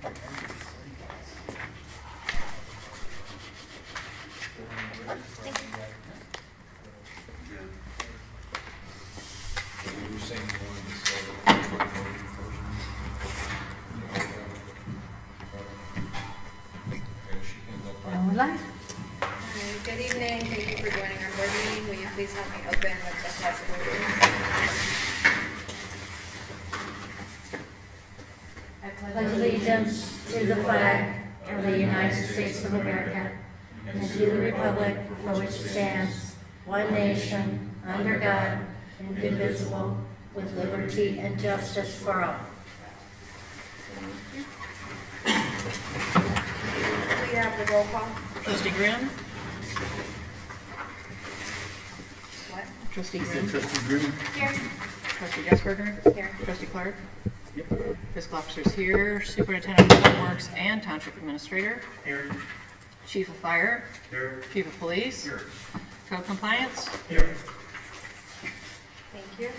Good evening. Thank you for joining our board meeting. Will you please help me open with the pledge of allegiance? I pledge allegiance to the flag of the United States of America and to the republic for which it stands, one nation, under God, indivisible, with liberty and justice for all. We have the roll call. Trustee Grimm? What? Trustee Grimm? Trustee Grimm? Here. Trustee Desberger? Here. Trustee Clark? Yep. Fiscal officers here, Superintendent of Public Works and Township Administrator, Here. Chief of Fire, Here. Chief of Police, Here. Code Compliance. Here. Thank you.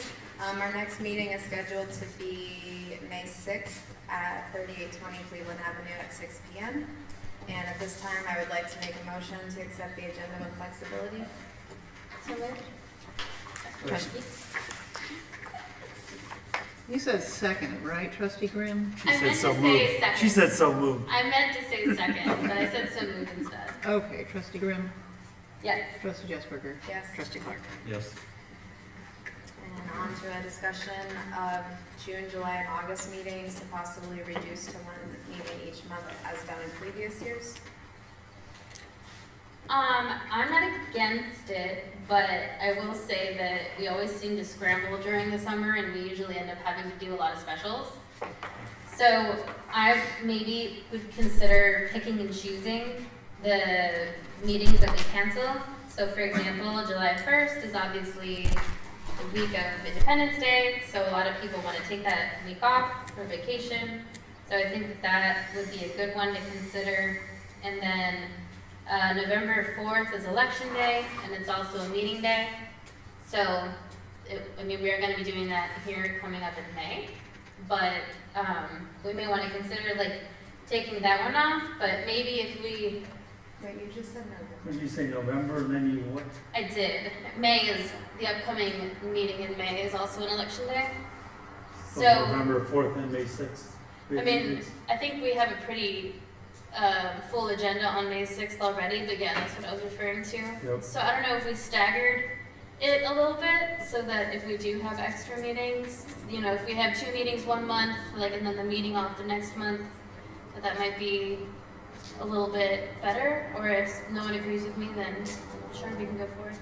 Our next meeting is scheduled to be May 6th at 3820 Cleveland Avenue at 6 p.m. And at this time, I would like to make a motion to accept the agenda with flexibility. So moved. Trustee- You said second, right, Trustee Grimm? She I said meant so to say moved. second. She said so moved. I meant to say second, but I said so moved instead. Okay, Trustee Grimm, Yes. Trustee Desberger. Yes. Trustee Clark. Yes. And on to a discussion of June, July, and August meetings to possibly reduce to one meeting each month as done in previous years. I'm not against it, but I will say that we always seem to scramble during the summer and we usually end up having to do a lot of specials. So I maybe would consider picking and choosing the meetings that we cancel. So for example, July 1st is obviously the week of Independence Day, so a lot of people want to take that week off for vacation. So I think that that would be a good one to consider. And then November 4th is Election Day, and it's also a meeting day. So, we are going to be doing that here coming up in May. But we may want to consider taking that one off, but maybe if we... Wait, you just said November. When you say November, and then you what? I did. May is, the upcoming meeting in May is also an election day. So, November 4th and May 6th. I think we have a pretty full agenda on May 6th already, but yeah, that's what I was referring to. Yep. So I don't know if we staggered it a little bit so that if we do have extra meetings, if we have 2 meetings one month, and then the meeting off the next month, that might be a little bit better, or if no one agrees with me, then sure, we can go for it.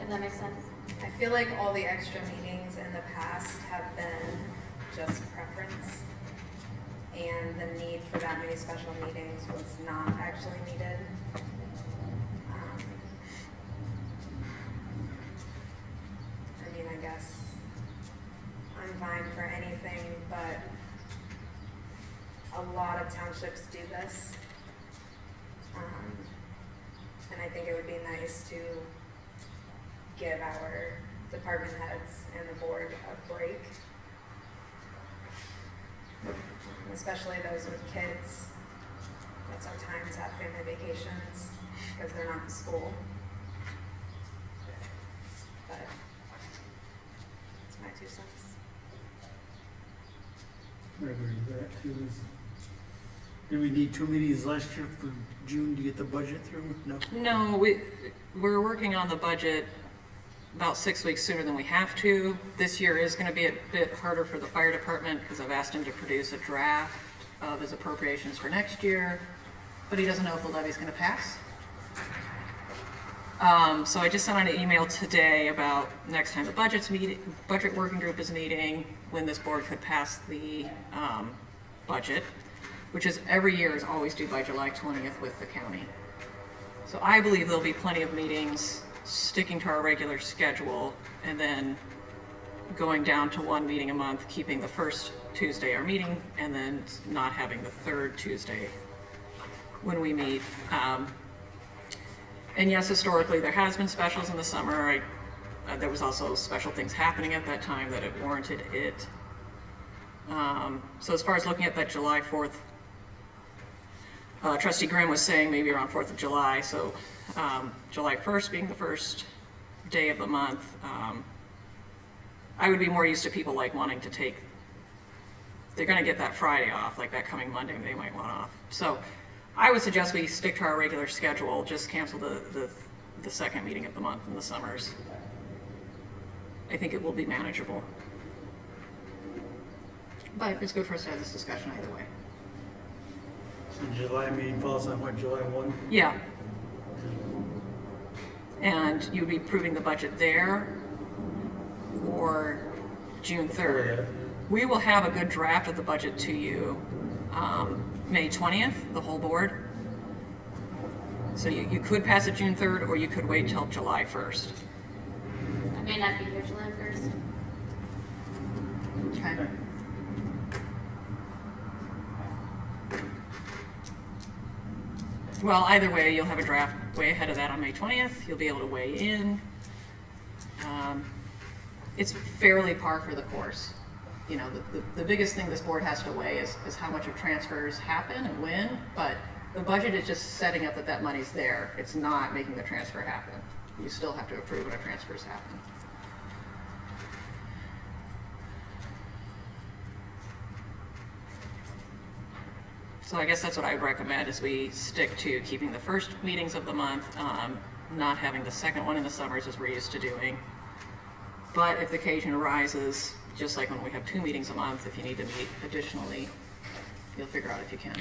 If that makes sense. I feel like all the extra meetings in the past have been just preference, and the need for that many special meetings was not actually needed. I guess I'm fine for anything, but a lot of townships do this. And I think it would be nice to give our department heads and the board a break. Especially those with kids that sometimes have family vacations because they're not in school. But that's my 2 cents. I agree with that too. Did we need 2 meetings last year for June to get the budget through? No. No, we're working on the budget about 6 weeks sooner than we have to. This year is going to be a bit harder for the fire department because I've asked him to produce a draft of his appropriations for next year, but he doesn't know if the levy's going to pass. So I just sent out an email today about next time the budget working group is meeting, when this board could pass the budget, which is every year is always due by July 20th with the county. So I believe there'll be plenty of meetings sticking to our regular schedule and then going down to 1 meeting a month, keeping the first Tuesday our meeting and then not having the third Tuesday when we meet. And yes, historically there has been specials in the summer. There was also special things happening at that time that it warranted it. So as far as looking at that July 4th, Trustee Grimm was saying maybe around 4th of July, so July 1st being the first day of the month. I would be more used to people like wanting to take, they're gonna get that Friday off, like that coming Monday they might want off. So I would suggest we stick to our regular schedule, just cancel the second meeting of the month in the summers. I think it will be manageable. But it's good for us to have this discussion either way. So July meeting falls on what, July 1? Yeah. And you'd be approving the budget there or June 3rd. We will have a good draft of the budget to you May 20th, the whole board. So you could pass it June 3rd or you could wait till July 1st. I may not be here July 1st. Okay. Well, either way, you'll have a draft way ahead of that on May 20th. You'll be able to weigh in. It's fairly par for the course. You know, the biggest thing this board has to weigh is how much of transfers happen and when, but the budget is just setting up that money's there. It's not making the transfer happen. You still have to approve when a transfers happen. So I guess that's what I would recommend, is we stick to keeping the first meetings of the month, not having the second one in the summers as we're used to doing. But if the occasion arises, just like when we have 2 meetings a month, if you need to meet additionally, you'll figure out if you can.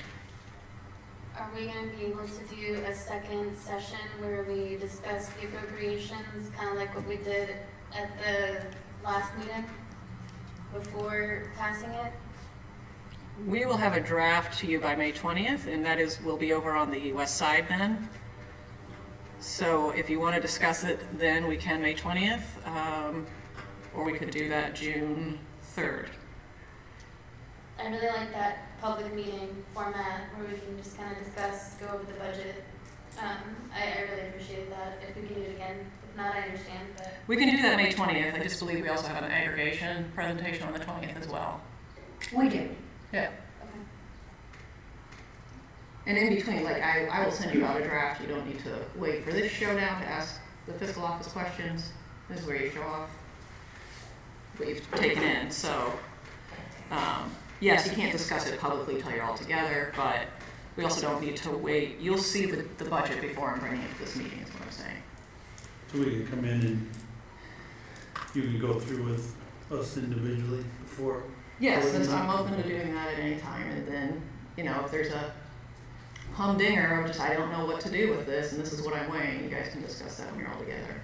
Are we gonna be able to do a second session where we discuss the appropriations, kind of like what we did at the last meeting before passing it? We will have a draft to you by May 20th, and that will be over on the west side then. So if you want to discuss it, then we can May 20th, or we could do that June 3rd. I really like that public meeting format where we can just kind of discuss, go over the budget. I really appreciate that. If we can do it again, if not, I understand, but. We can do that May 20th. I just believe we also have an aggregation presentation on the 20th as well. We do. Yeah. Okay. And in between, like, I will send you out a draft. You don't need to wait for this showdown to ask the fiscal office questions. This is where you show off what you've taken in. So, yes, you can't discuss it publicly until you're all together, but we also don't need to wait. You'll see the budget before I'm bringing it to this meeting, is what I'm saying. So we can come in and you can go through with us individually before. Yes, and I'm open to doing that at any time. And then, you know, if there's a humdinger of just, I don't know what to do with this, and this is what I'm weighing, you guys can discuss that when you're all together.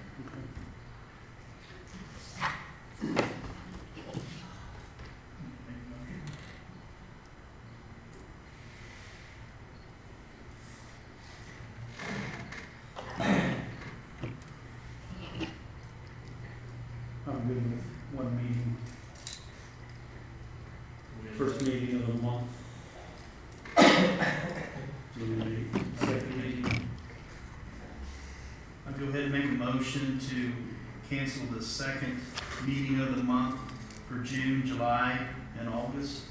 I'm good with one meeting. First meeting of the month. Second meeting. I'll go ahead and make a motion to cancel the second meeting of the month for June, July, and August.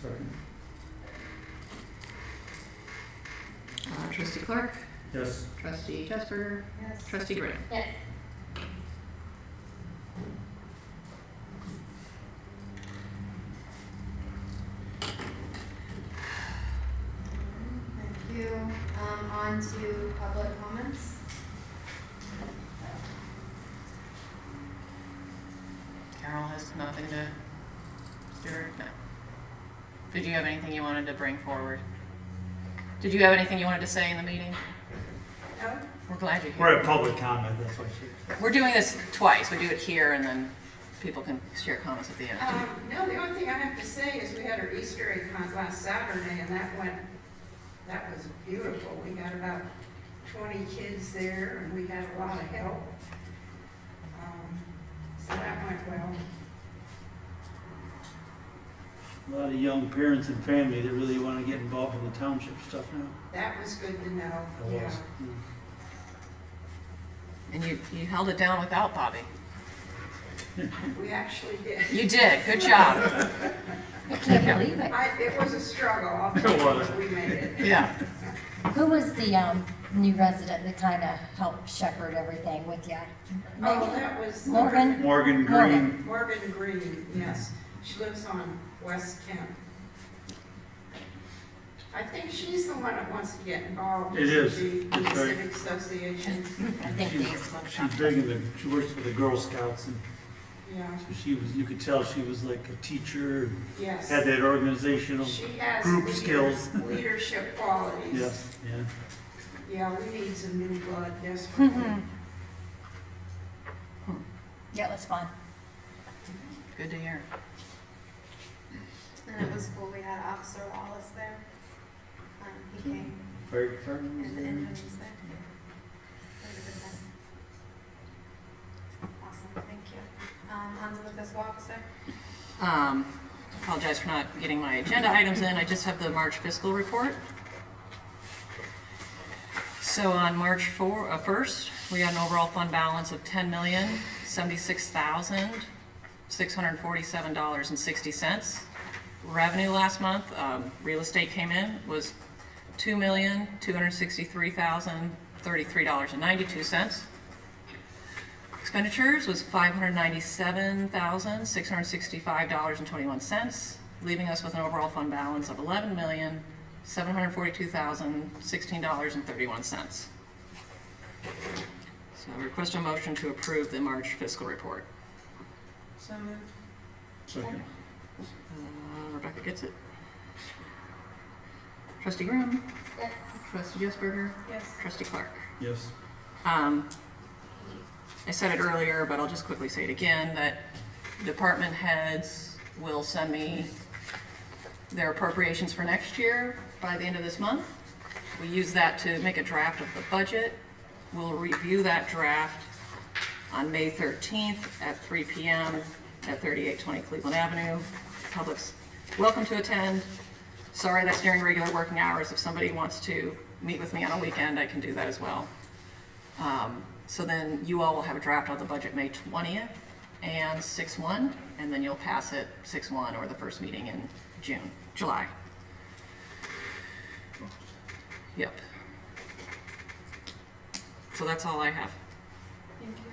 Second. Trustee Clark, Yes. Trustee Jesper, Yes. Trustee Graham. Yes. Thank you. On to public comments. Carol has nothing to, Stuart, no. Did you have anything you wanted to bring forward? Did you have anything you wanted to say in the meeting? No. We're glad you're We're here. at public comment, that's what she. We're doing this twice. We do it here and then people can share comments at the end. No, the only thing I have to say is we had our Easter egg hunt last Saturday, and that was beautiful. We got about 20 kids there, and we had a lot of help. So that went well. A lot of young parents and family that really want to get involved in the township stuff now. That was good to know, It yeah. was. And you held it down without Bobby. We actually did. You did, good job. I can't believe it. It was a struggle, I'll tell you, but we made it. Yeah. Who was the new resident that kind of helped shepherd everything with you? Oh, that was. Morgan? Morgan Morgan. Green. Morgan Green, yes. She lives on West Kent. I think she's the one that wants to get involved. It is. With the That's right. Civic Association. I think She's, Dave's one. she's big in the, she works for the Girl Scouts, and Yeah, so she was, you could tell she was like a teacher, yes. had that organizational She has group skills. leadership qualities. Yes, yeah. Yeah, we need some new blood desperately. Yeah, it was fun. Good to hear. And it was cool, we had Officer Wallace there. He came, Fire department was and the there. engine was there. It was a good time. Awesome, thank you. On to the fiscal officer. Apologize for not getting my agenda items in. I just have the March fiscal report. So on March 1st, we had an overall fund balance of $10,076,647.60. Revenue last month, real estate came in, was $2,263,033.92. Expenditures was $597,665.21, leaving us with an overall fund balance of $11,742,016.31. So I request a motion to approve the March fiscal report. So moved. Second. Rebecca gets it. Trustee Grimm, Yes. Trustee Jesberger, Yes. Trustee Clark. Yes. I said it earlier, but I'll just quickly say it again, that department heads will send me their appropriations for next year by the end of this month. We use that to make a draft of the budget. We'll review that draft on May 13th at 3 p.m. at 3820 Cleveland Avenue. Public's welcome to attend. Sorry, that's during regular working hours. If somebody wants to meet with me on a weekend, I can do that as well. So then you all will have a draft of the budget May 20th and 6/1, and then you'll pass it 6/1 or the first meeting in July. Yep. So that's all I have. Thank you.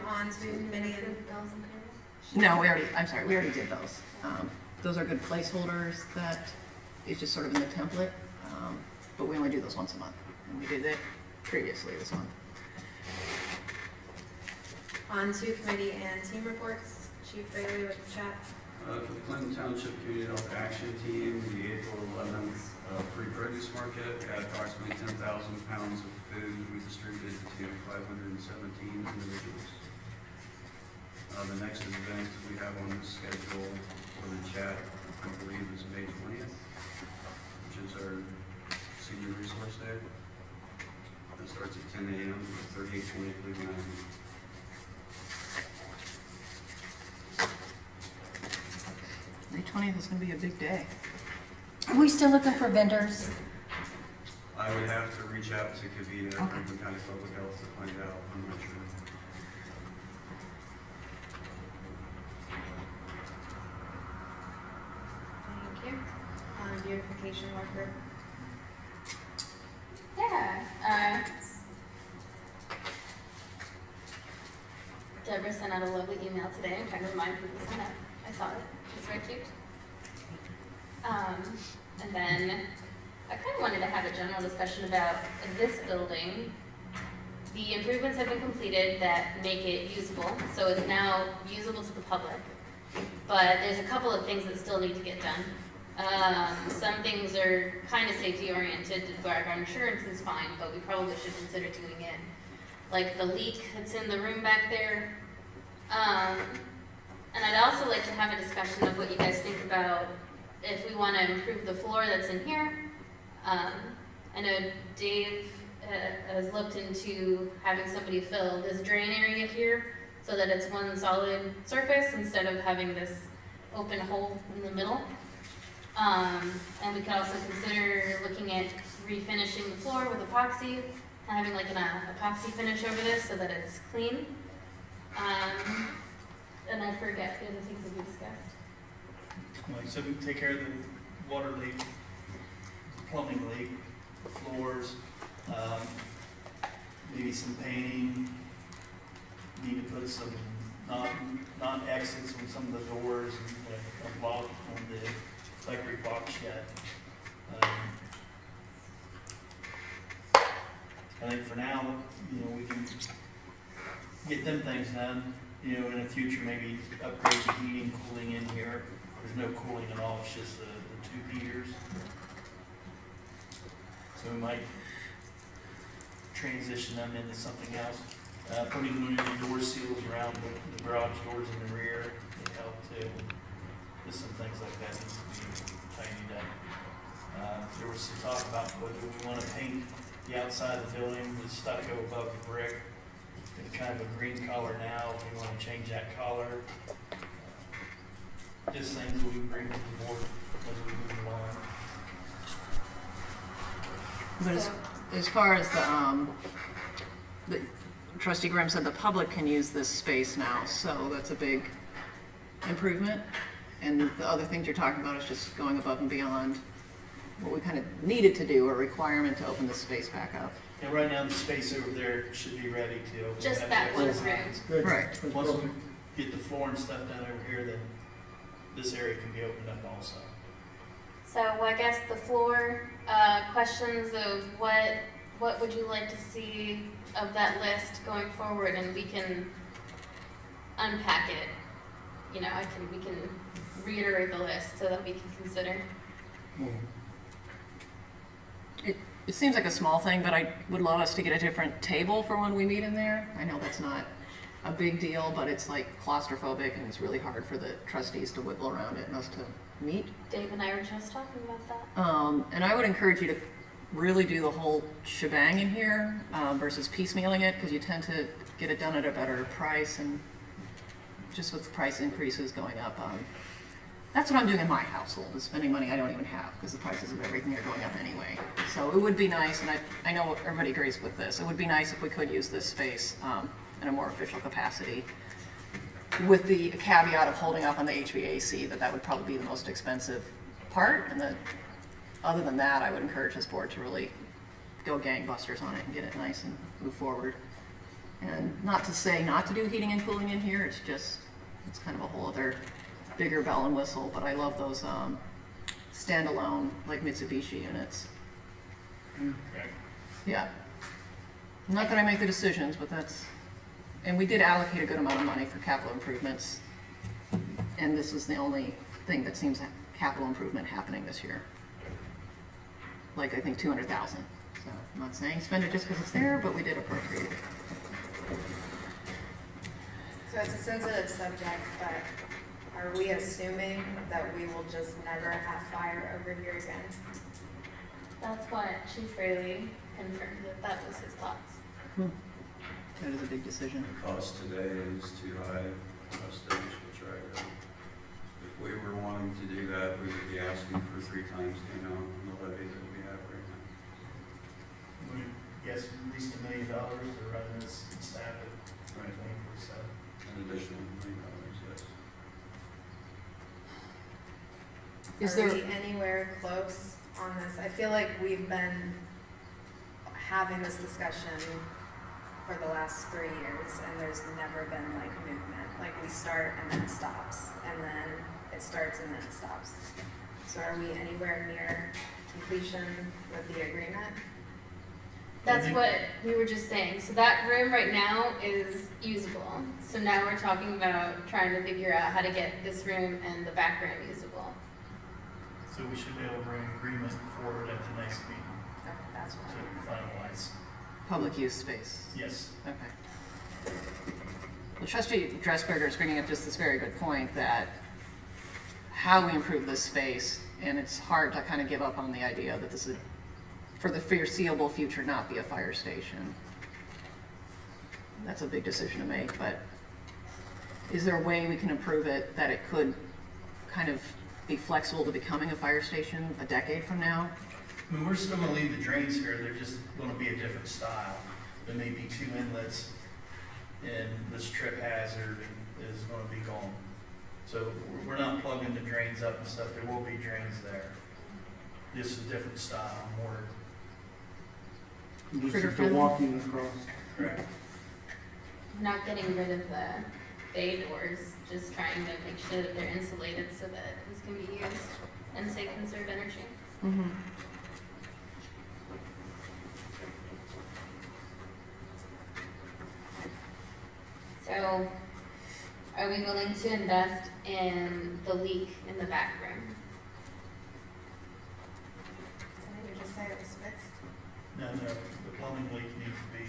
On to committee and Bills and payrolls? No, we already did those. Those are good placeholders that is just sort of in the template, but we only do those once a month. And we did it previously this month. on to committee and team reports. Chief Bailey with the chat. For the Clinton Township Community Health Action Team, the April 11th free produce market had approximately 10,000 pounds of food we distributed to 517 individuals. The next event we have on the schedule for the chat, I believe, is May 20th, which is our Senior Resource Day. That starts at 10 a.m. at 3820 Cleveland Avenue. May 20th is going to be a big day. Are we still looking for vendors? I would have to reach out to Kavita, Okay. Cleveland County Public Health, to find out. I'm not sure. Thank you. Beautification worker. Yeah. Deborah sent out a lovely email today. I'm trying to remind people to send it. I saw it. It's very cute. And then I kind of wanted to have a general discussion about this building. The improvements have been completed that make it usable, so it's now usable to the public. But there's a couple of things that still need to get done. Some things are kind of safety oriented, where our insurance is fine, but we probably should consider doing it. Like the leak that's in the room back there. And I'd also like to have a discussion of what you guys think about if we want to improve the floor that's in here. I know Dave has looked into having somebody fill this drain area here so that it's one solid surface instead of having this open hole in the middle. And we could also consider looking at refinishing the floor with epoxy, having like an epoxy finish over this so that it's clean. and I forget the other things that we discussed. Like, so we take care of the water leak, plumbing leak, floors, maybe some painting. Need to put some non-exits on some of the doors and a lock on the electric box shed. I think for now, we can get them things done. In the future, maybe upgrade the heating, cooling in here. There's no cooling at all, it's just the two heaters. So we might transition them into something else. Putting new door seals around the garage doors in the rear would help too. Just some things like that needs to be tidied up. There was some talk about whether we want to paint the outside of the building with stucco above the brick. It's kind of a green color now, if we want to change that color. Just things that we can bring to the board as we move along. But as far as the Trustee Grimm said the public can use this space now, so that's a big improvement. And the other things you're talking about is just going above and beyond what we kind of needed to do, a requirement to open this space back up. And right now, the space over there should be ready to open. Just that one room. Good. Right. Once we get the floor and stuff done over here, then this area can be opened up also. So I guess the floor, questions of what would you like to see of that list going forward, and we can unpack it. We can reiterate the list so that we can consider. It seems like a small thing, but I would love us to get a different table for when we meet in there. I know that's not a big deal, but it's like claustrophobic and it's really hard for the trustees to wiggle around it and us to meet. Dave and I were just talking about that. And I would encourage you to really do the whole shebang in here versus piecemealing it, because you tend to get it done at a better price, and just with the price increases going up. That's what I'm doing in my household, is spending money I don't even have, because the prices of everything are going up anyway. So it would be nice, and I know everybody agrees with this, it would be nice if we could use this space in a more official capacity, with the caveat of holding up on the HVAC, that would probably be the most expensive part, and other than that, I would encourage this board to really go gangbusters on it and get it nice and move forward. And not to say not to do heating and cooling in here, it's kind of a whole other bigger bell and whistle, but I love those standalone, like Mitsubishi units. Okay. Yeah. Not that I make the decisions, but and we did allocate a good amount of money for capital improvements, and this is the only thing that seems capital improvement happening this year. Like, I think 200,000. So I'm not saying spend it just because it's there, but we did appropriate it. So it's a sensitive subject, but are we assuming that we will just never have fire over here again? That's what Chief Rayleigh confirmed, that was his thoughts. That is a big decision. The cost today is too high, hostage, which if we were wanting to do that, we would be asking for 3 times the amount on the levy that we have right now. We guess at least $1 million to run this staff at 24/7. An additional $1 million, yes. Are we anywhere close on this? I feel like we've been having this discussion for the last 3 years, and there's never been movement. We start and then it stops, and then it starts and then it stops. So are we anywhere near completion with the agreement? That's what we were just saying. So that room right now is usable. So now we're talking about trying to figure out how to get this room and the back room usable. So we should be able to bring agreement forward at the next meeting Okay, that's what to finalize. Public use space. Yes. Okay. Well, Trustee Dressberger is bringing up just this very good point, that how we improve this space, and it's hard to kind of give up on the idea that this is, for the foreseeable future, not be a fire station. That's a big decision to make, but is there a way we can improve it that it could kind of be flexible to becoming a fire station a decade from now? I mean, we're still gonna leave the drains here, they're just gonna be a different style. There may be 2 inlets, and this trip hazard, and is gonna be gone. So we're not plugging the drains up and stuff, there will be drains there. This is a different style, more Just Critter if friendly. you're walking across. correct. Not getting rid of the bay doors, just trying to make sure that they're insulated so that this can be used and say conserve energy. Mm-hmm. So, are we willing to invest in the leak in the back room? Didn't you just say it was fixed? No, the plumbing leak needs to be,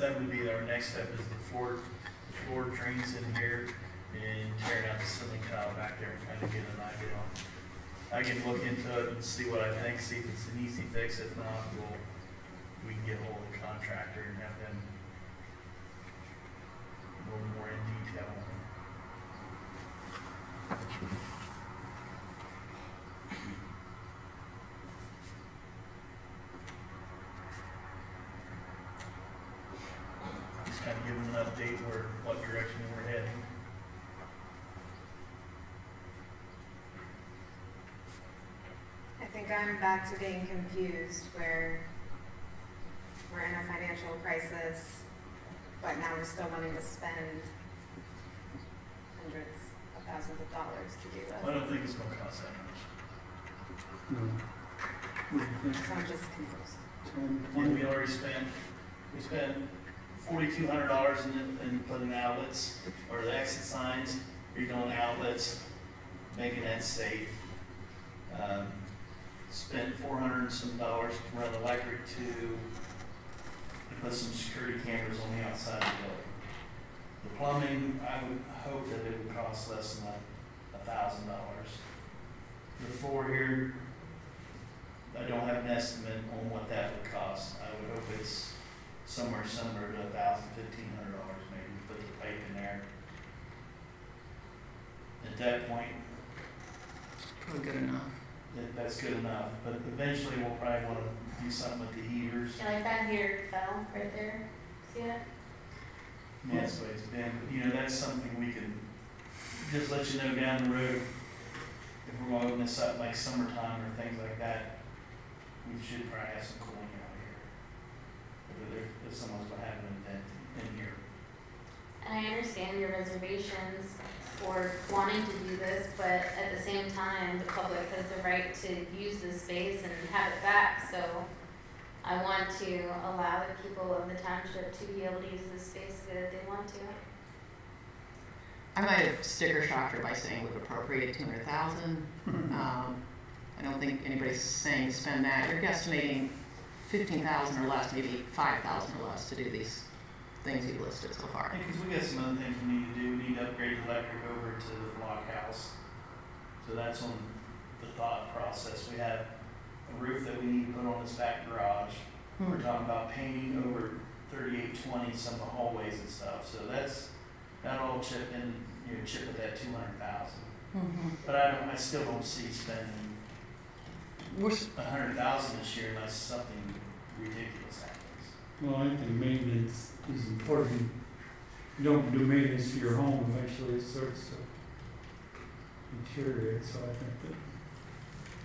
that would be our next step, is the floor drains in here and tearing out the ceiling tile back there and kind of get an idea on. I can look into it and see what I think, see if it's an easy fix. If not, we can get hold of the contractor and have them a little more in detail on it. Just kind of give them an update what direction we're heading. I think I'm back to being confused where we're in a financial crisis, but now we're still wanting to spend hundreds of thousands of dollars to do I this. don't think it's gonna cost that much. No. What do you think? So I'm just confused. 10, And 20? we already spent $4,200 in putting outlets, or the exit signs, redoing outlets, making that safe. Spent $400 and some dollars to run electric to put some security cameras on the outside of the building. The plumbing, I would hope that it would cost less than $1,000. The floor here, I don't have an estimate on what that would cost. I would hope it's somewhere similar to $1,000, $1,500 maybe, to put the pipe in there. At that point, Probably good enough. that's good enough, but eventually we'll probably wanna do something with the heaters. Yeah, like that here fell right there. See it? Yeah, that's the way it's been, but you know, that's something we can just let you know down the road. If we're gonna open this up like summertime or things like that, we should probably have some cooling out here. If someone's gonna have an event in here. And I understand your reservations for wanting to do this, but at the same time, the public has the right to use this space and have it back, so I want to allow the people of the township to be able to use this space if they want to. I might have sticker shocked her by saying we've appropriated $200,000. I don't think anybody's saying spend that. You're guesstimating $15,000 or less, maybe $5,000 or less to do these things you've listed so far. Because we got some other things we need to do. We need to upgrade electric over to the blockhouse. So that's on the thought process. We have a roof that we need to put on this back garage. We're talking about painting over 3820 some of the hallways and stuff. So that'll all chip in, chip at that 200,000. But I still don't see spending We're, 100,000 this year unless something ridiculous happens. Well, I think maintenance is important. You don't do maintenance to your home, eventually it starts to deteriorate, so I think that.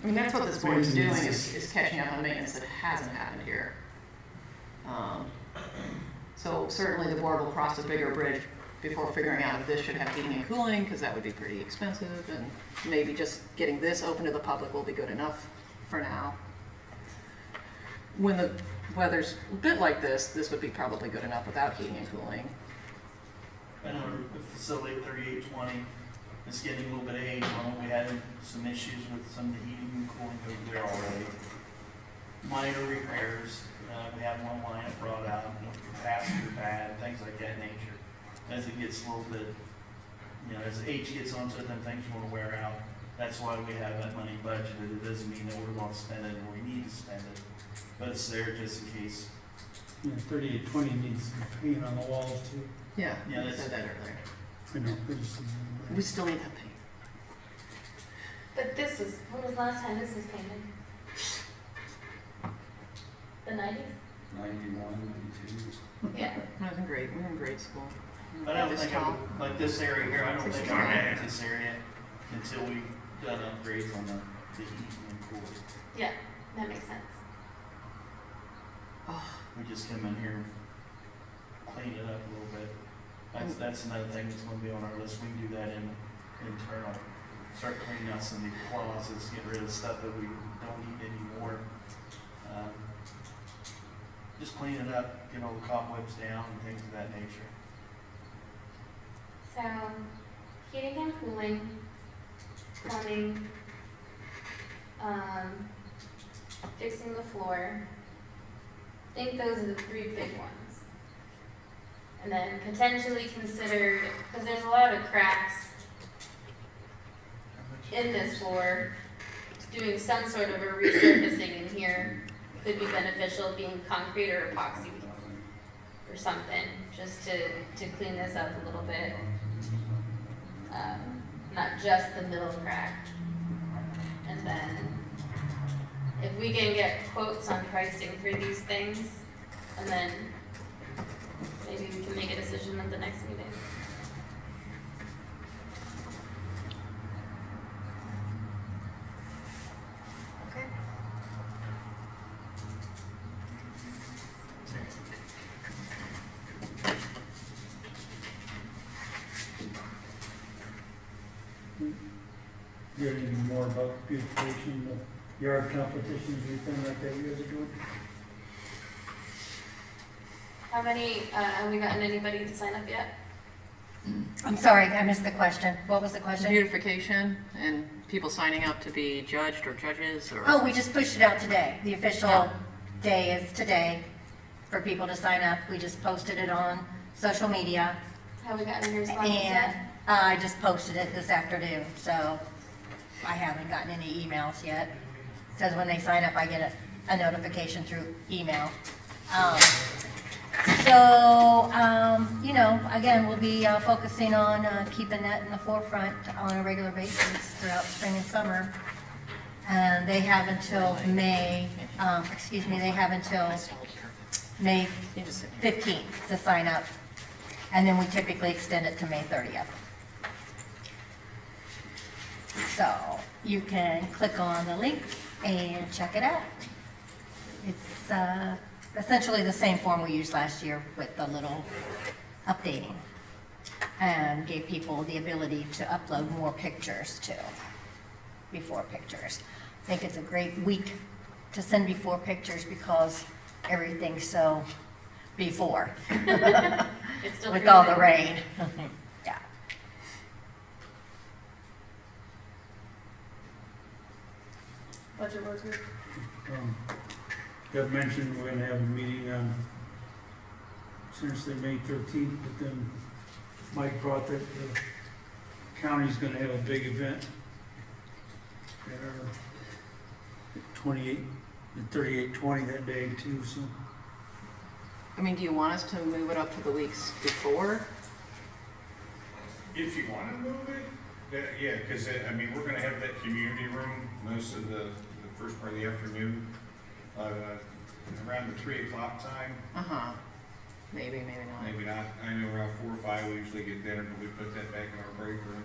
I mean, that's what this board is doing, is catching up on maintenance that hasn't happened here. So certainly the board will cross a bigger bridge before figuring out if this should have heating and cooling, because that would be pretty expensive, and maybe just getting this open to the public will be good enough for now. When the weather's a bit like this would be probably good enough without heating and cooling. I know the facility at 3820 is getting a little bit of age on it. We had some issues with some of the heating and cooling over there already. Minor repairs, we have one line that brought out, capacitor bad, things like that nature. As it gets a little bit, as age gets onto it, then things want to wear out. That's why we have that money budgeted. It doesn't mean that we're going to spend it or we need to spend it, but it's there just in case. 3820 needs some paint on the walls too. Yeah, Yeah, I that's- said that earlier. I know, I just. We still need that paint. But when was the last time this was painted? The 90s? 91, 92. Yeah. I was in grade school. I don't This think, tall. like this area here, I don't think I'm gonna enter this area until we've done upgrades on the heat and cool. Yeah, that makes sense. We just come in here, clean it up a little bit. That's another thing that's gonna be on our list. We can do that internal. Start cleaning out some of the closets, get rid of stuff that we don't need anymore. Just clean it up, get all the cobwebs down and things of that nature. So, heating and cooling, plumbing, fixing the floor. I think those are the three big ones. And then potentially considered, because there's a lot of cracks in this floor, doing some sort of a resurfacing in here could be beneficial, being concrete or epoxy or something, just to clean this up a little bit. Not just the middle crack. And then if we can get quotes on pricing for these things, and then maybe we can make a decision at the next meeting. Okay. You hear anything more about beautification, the yard competitions, anything like that you guys are doing? How many, have we gotten anybody to sign up yet? I'm sorry, I missed the question. What was the question? Beautification and people signing up to be judged or judges or. Oh, we just pushed it out today. The official Yeah. day is today for people to sign up. We just posted it on social media, Have we gotten any responses and yet? I just posted it this afternoon, so I haven't gotten any emails yet. Says when they sign up, I get a notification through email. You know, again, we'll be focusing on keeping that in the forefront on a regular basis throughout spring and summer. And they have until May 15th to sign up. And then we typically extend it to May 30th. So you can click on the link and check it out. It's essentially the same form we used last year with the little updating, and gave people the ability to upload more pictures too, before pictures. I think it's a great week to send before pictures because everything's so before It's still with all the freezing. rain. Yeah. Budget work group. Got mentioned we're gonna have a meeting on Thursday, May 13th, but then Mike brought that the county's gonna have a big event at our 3820 that day too, so. I mean, do you want us to move it up to the weeks before? If you want to move it, yeah, because, I mean, we're gonna have that community room most of the first part of the afternoon, around the 3 o'clock time. Uh-huh. Maybe, maybe not. Maybe not, I know around 4 or 5, we usually get dinner, but we put that back in our break room.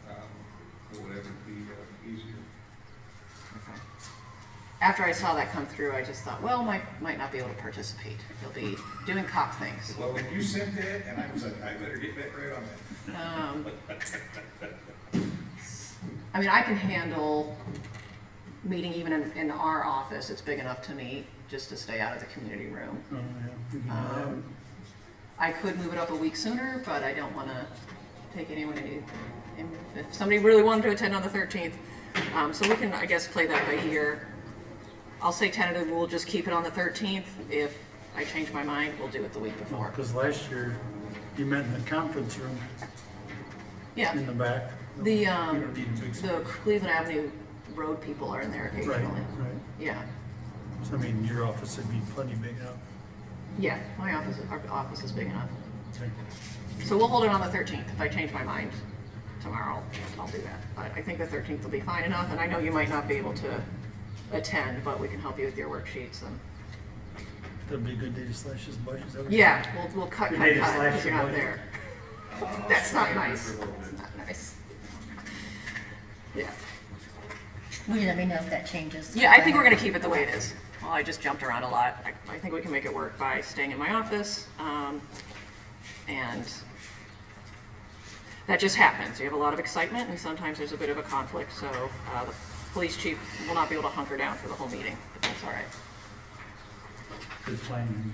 Or whatever would be easier. Okay. After I saw that come through, I just thought, well, might not be able to participate. He'll be doing cock things. Well, when you sent that, and I was like, I better get back right on that. I mean, I can handle meeting even in our office. It's big enough to meet, just to stay out of the community room. Oh, yeah, we can do that. I could move it up a week sooner, but I don't want to take anyone if somebody really wanted to attend on the 13th. So we can, I guess, play that by ear. I'll say tentative, we'll just keep it on the 13th. If I change my mind, we'll do it the week before. Because last year, you met in the conference room Yeah, in the back. the, You don't need a big the space. Cleveland Avenue road people are in there Right, occasionally. right. Yeah, So I mean, your office would be plenty big enough. yeah, our office is big enough. Okay. So we'll hold it on the 13th. If I change my mind tomorrow, I'll do that. But I think the 13th will be fine enough, and I know you might not be able to attend, but we can help you with your worksheets and That'd be a good day to slash his budget. Is that what Yeah, we'll cut, Good cut, day to cut, slash because you're your not budget. there. That's not nice. That's not nice. Yeah. Will you let me know if that changes? Yeah, I think we're gonna keep it the way it is. Well, I just jumped around a lot. I think we can make it work by staying in my office. And that just happens. You have a lot of excitement and sometimes there's a bit of a conflict. So the police chief will not be able to hunker down for the whole meeting, but that's all right. Good planning.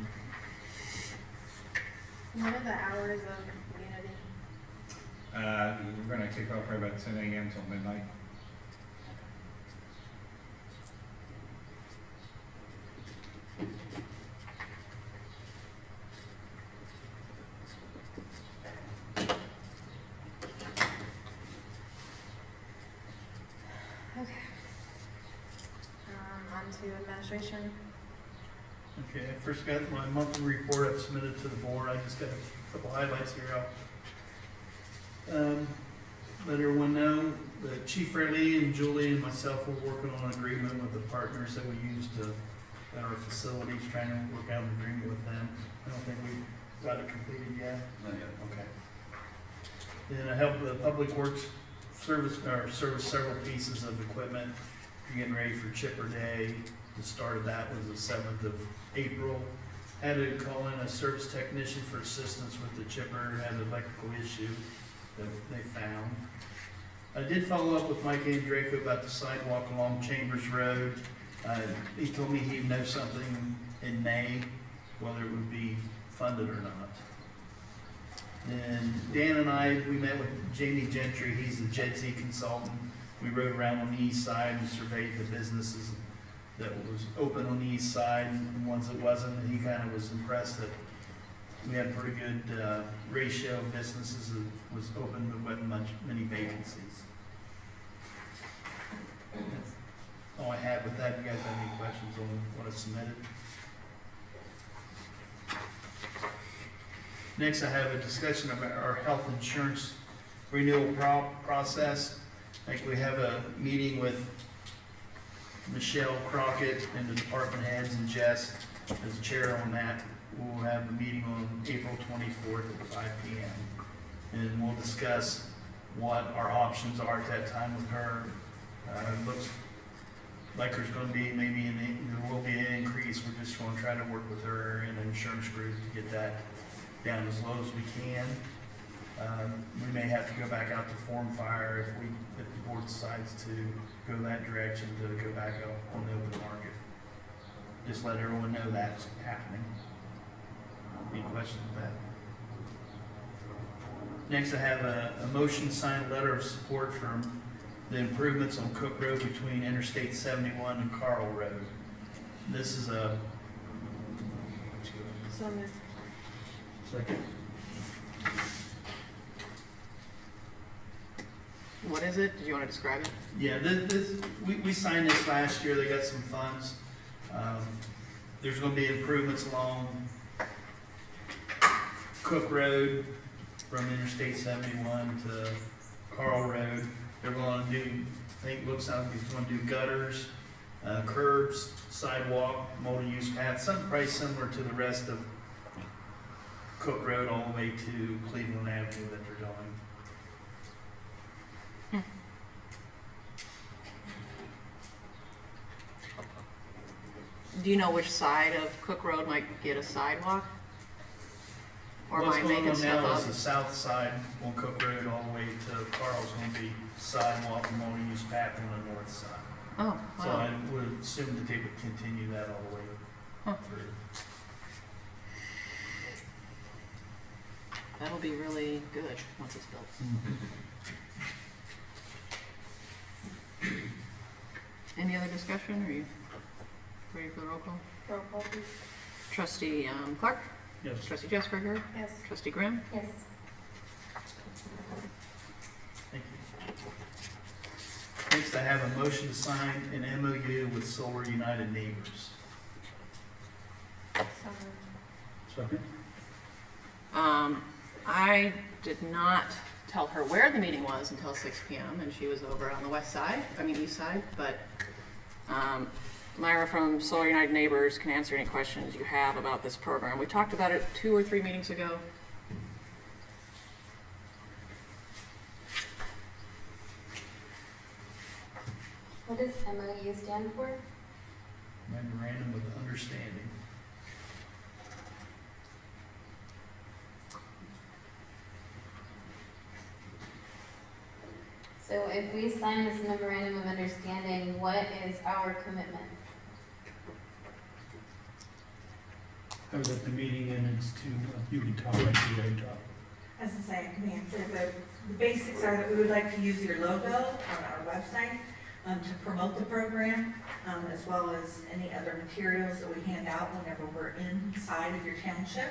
What are the hours of unity? We're gonna kick off probably about 10 a.m. till midnight. Okay. On to administration. Okay, I first got my monthly report I've submitted to the board. I just got a couple highlights here. Let everyone know that Chief Riley and Julie and myself were working on an agreement with the partners that we use at our facilities, trying to work out an agreement with them. I don't think we've got it completed yet. Not yet. Okay. Then I helped the Public Works service several pieces of equipment. Getting ready for Chipper Day. The start of that was the 7th of April. Had to call in a service technician for assistance with the chipper, had an electrical issue that they found. I did follow up with Mike Andraco about the sidewalk along Chambers Road. He told me he'd know something in May, whether it would be funded or not. Then Dan and I, we met with Jamie Gentry, he's the JEDZ consultant. We rode around on the east side and surveyed the businesses that was open on the east side and ones that wasn't. And he kind of was impressed that we had a pretty good ratio of businesses that was open, but wasn't many vacancies. That's all I had with that. You guys have any questions on what I submitted? Next, I have a discussion about our health insurance renewal process. I think we have a meeting with Michelle Crockett and the department heads and Jess as chair on that. We'll have a meeting on April 24th at 5 p.m. And we'll discuss what our options are at that time with her. It looks like there's going to be there will be an increase. We're just going to try to work with her and the insurance group to get that down as low as we can. We may have to go back out to form fire if the board decides to go that direction, to go back up on the open market. Just let everyone know that's happening. Any questions with that? Next, I have a motion signed letter of support from the improvements on Cook Road between Interstate 71 and Carl Road. This is a. So moved. Second. What is it? Did you want to describe it? Yeah, we signed this last year. They got some funds. There's going to be improvements along Cook Road from Interstate 71 to Carl Road. They're going to do, I think, looks like he's going to do gutters, curbs, sidewalk, multi-use paths, something probably similar to the rest of Cook Road all the way to Cleveland Avenue that they're doing. Do you know which side of Cook Road might get a sidewalk? Or am I What's going making on stuff now up? is the south side on Cook Road all the way to Carl's going to be sidewalk and multi-use path on the north side. Oh, So wow. I would assume that they would continue that all the way Huh. through. That'll be really good once it's built. Any other discussion? Are you ready for the roll call? Roll call, please. Trustee Clark? Yes. Trustee Jesperger? Yes. Trustee Grimm? Yes. Thank you. Next, I have a motion to sign an MOU with Solar United Neighbors. So moved. Second. I did not tell her where the meeting was until 6 p.m. and she was over on the east side, but Myra from Solar United Neighbors can answer any questions you have about this program. We talked about it 2 or 3 meetings ago. What does MOU stand for? Memorandum of Understanding. So if we sign this memorandum of understanding, what is our commitment? I was at the meeting and it's to, you can talk, you can talk. As I say, I can answer, the basics are that we would like to use your logo on our website to promote the program, as well as any other materials that we hand out whenever we're inside of your township.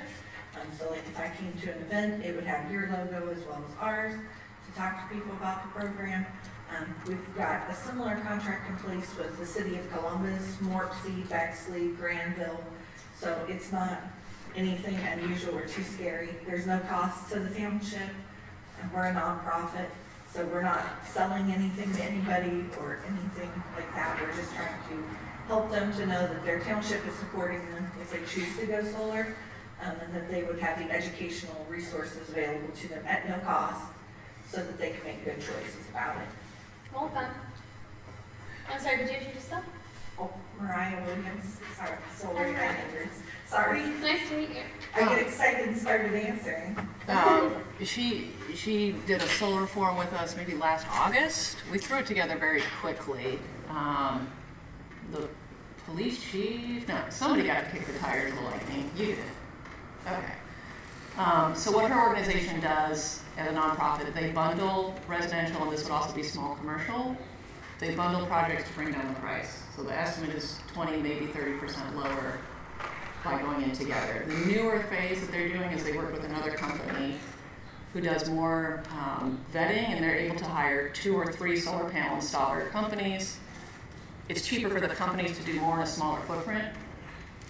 So like if I came to an event, it would have your logo as well as ours to talk to people about the program. We've got a similar contract in place with the city of Columbus, Morpsey, Bexley, Granville. So it's not anything unusual or too scary. There's no cost to the township, and we're a nonprofit, so we're not selling anything to anybody or anything like that. We're just trying to help them to know that their township is supporting them if they choose to go solar, and that they would have the educational resources available to them at no cost, so that they can make good choices about it. Welcome. I'm sorry, could you introduce yourself? Oh, Mariah Williams, sorry, Solar United. Sorry, It's nice to meet you. I get excited and started answering. She did a solar forum with us maybe last August. We threw it together very quickly. The police chief, no, somebody got to kick the tires of the lightning. You did. Okay. So what her organization does as a nonprofit, they bundle residential, and this would also be small commercial. They bundle projects to bring down the price. So the estimate is 20, maybe 30% lower by going in together. The newer phase that they're doing is they work with another company who does more vetting, and they're able to hire 2 or 3 solar panel installer companies. It's cheaper for the companies to do more in a smaller footprint.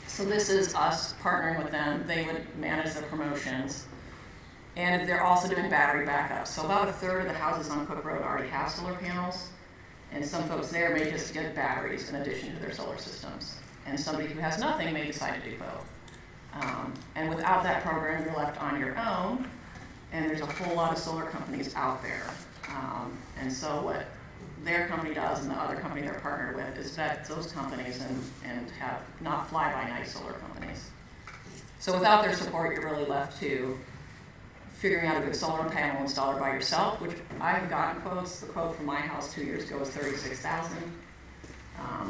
So this is us partnering with them. They would manage the promotions. And they're also doing battery backups. So about a third of the houses on Cook Road already have solar panels. And some folks there may just get batteries in addition to their solar systems. And somebody who has nothing may decide to do both. And without that program, you're left on your own. And there's a whole lot of solar companies out there. And so what their company does and the other company they're partnered with is vet those companies and have not fly-by-night solar companies. So without their support, you're really left to figuring out a good solar panel installer by yourself, which I've gotten quotes. The quote from my house 2 years ago was $36,000.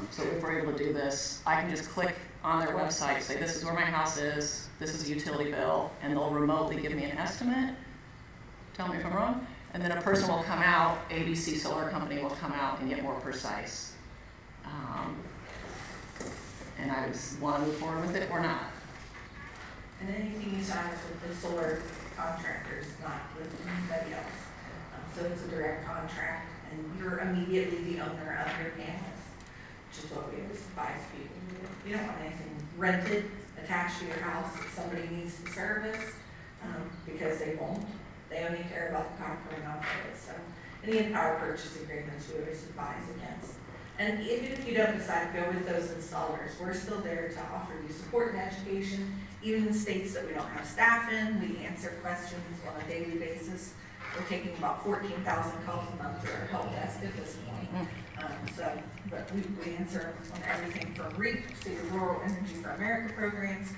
So if we're able to do this, I can just click on their website, say this is where my house is, this is a utility bill, and they'll remotely give me an estimate. Tell me if I'm wrong. And then a person will come out, ABC Solar Company will come out and get more precise. And I would want to move forward with it or not. And anything you sign is with the solar contractors, not with anybody else. So it's a direct contract, and you're immediately the owner of your panels, which is what we always advise people to do. You don't want anything rented, attached to your house that somebody needs to service, because they won't. They only care about the copper and not it. So any power purchase agreements we always advise against. And even if you don't decide to go with those installers, we're still there to offer you support and education. Even in states that we don't have staff in, we answer questions on a daily basis. We're taking about 14,000 calls a month through our help desk at this point. But we answer on everything from REAP to the Rural Energy for America programs,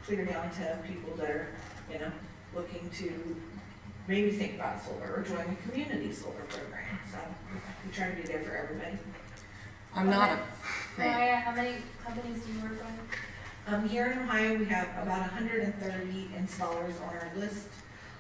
clear down to people that are, looking to maybe think about solar or join a community solar program. So we try to be there for everybody. I'm not a fan. Mariah, how many companies do you work with? Here in Ohio, we have about 130 installers on our list.